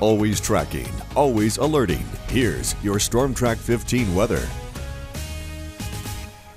Always tracking, always alerting. Here's your Storm Track 15 weather.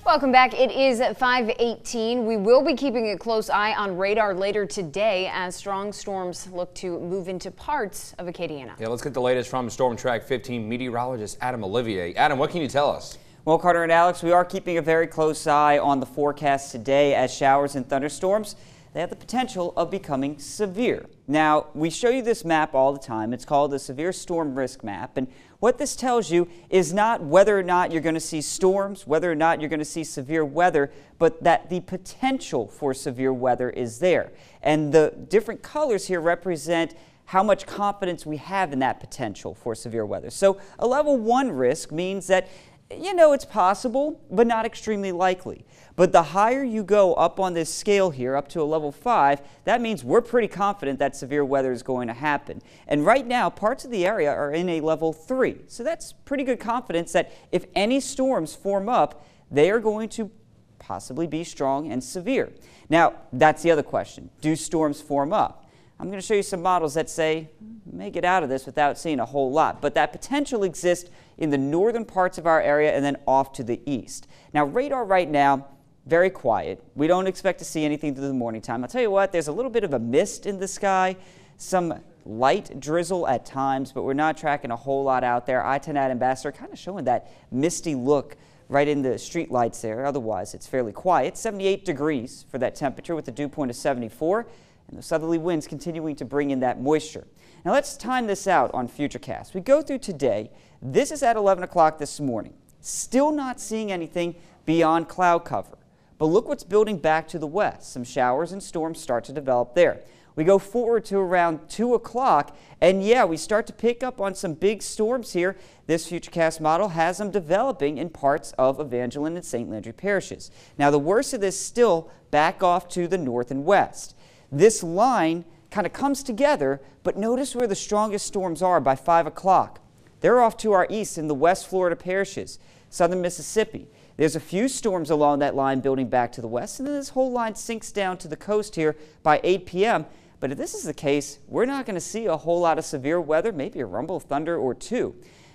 Welcome back. It is 5:18. We will be keeping a close eye on radar later today as strong storms look to move into parts of Acadiana. Yeah, let's get the latest from Storm Track 15 meteorologist Adam Olivier. Adam, what can you tell us? Well, Carter and Alex, we are keeping a very close eye on the forecast today as showers and thunderstorms, they have the potential of becoming severe. Now, we show you this map all the time. It's called the Severe Storm Risk Map. And what this tells you is not whether or not you're going to see storms, whether or not you're going to see severe weather, but that the potential for severe weather is there. And the different colors here represent how much confidence we have in that potential for severe weather. So a level 1 risk means that it's possible, but not extremely likely. But the higher you go up on this scale here, up to a level 5, that means we're pretty confident that severe weather is going to happen. And right now, parts of the area are in a level 3. So that's pretty good confidence that if any storms form up, they are going to possibly be strong and severe. Now, that's the other question. Do storms form up? I'm going to show you some models that say may get out of this without seeing a whole lot, but that potential exists in the northern parts of our area and then off to the east. Now, radar right now, very quiet. We don't expect to see anything through the morning time. I'll tell you what, there's a little bit of a mist in the sky, some light drizzle at times, but we're not tracking a whole lot out there. I-10 at Ambassador kind of showing that misty look right in the street lights there. Otherwise, it's fairly quiet. 78 degrees for that temperature with a dew point of 74. And the southerly winds continuing to bring in that moisture. Now let's time this out on Futurecast. We go through today. This is at 11 o'clock this morning. Still not seeing anything beyond cloud cover. But look what's building back to the west. Some showers and storms start to develop there. We go forward to around 2 o'clock, and yeah, we start to pick up on some big storms here. This Futurecast model has them developing in parts of Evangeline and St. Landry parishes. Now the worst of this still back off to the north and west. This line kind of comes together, but notice where the strongest storms are by 5 o'clock. They're off to our east in the West Florida parishes, southern Mississippi. There's a few storms along that line building back to the west, and then this whole line sinks down to the coast here by 8 p.m. But if this is the case, we're not going to see a whole lot of severe weather, maybe a rumble of thunder or two.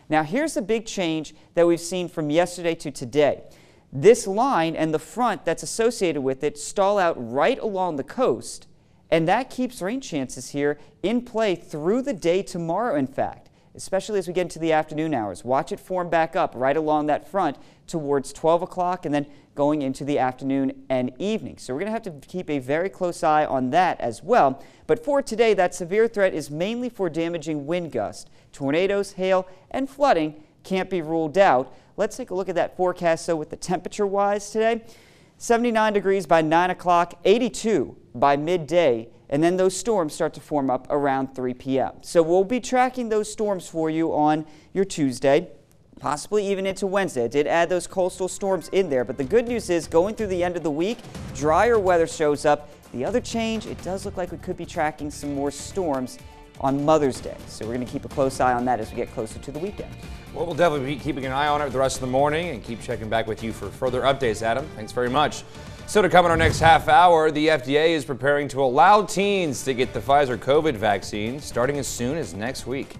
Now, here's the big change that we've seen from yesterday to today. This line and the front that's associated with it stall out right along the coast. And that keeps rain chances here in play through the day tomorrow, in fact, especially as we get into the afternoon hours. Watch it form back up right along that front towards 12 o'clock and then going into the afternoon and evening. So we're going to have to keep a very close eye on that as well. But for today, that severe threat is mainly for damaging wind gusts. Tornadoes, hail, and flooding can't be ruled out. Let's take a look at that forecast. So with the temperature-wise today, 79 degrees by 9 o'clock, 82 by midday, and then those storms start to form up around 3 p.m. So we'll be tracking those storms for you on your Tuesday, possibly even into Wednesday. I did add those coastal storms in there, but the good news is going through the end of the week, drier weather shows up. The other change, it does look like we could be tracking some more storms on Mother's Day. So we're going to keep a close eye on that as we get closer to the weekend. Well, we'll definitely be keeping an eye on it the rest of the morning and keep checking back with you for further updates, Adam. Thanks very much. So to come in our next half hour, the FDA is preparing to allow teens to get the Pfizer COVID vaccine starting as soon as next week.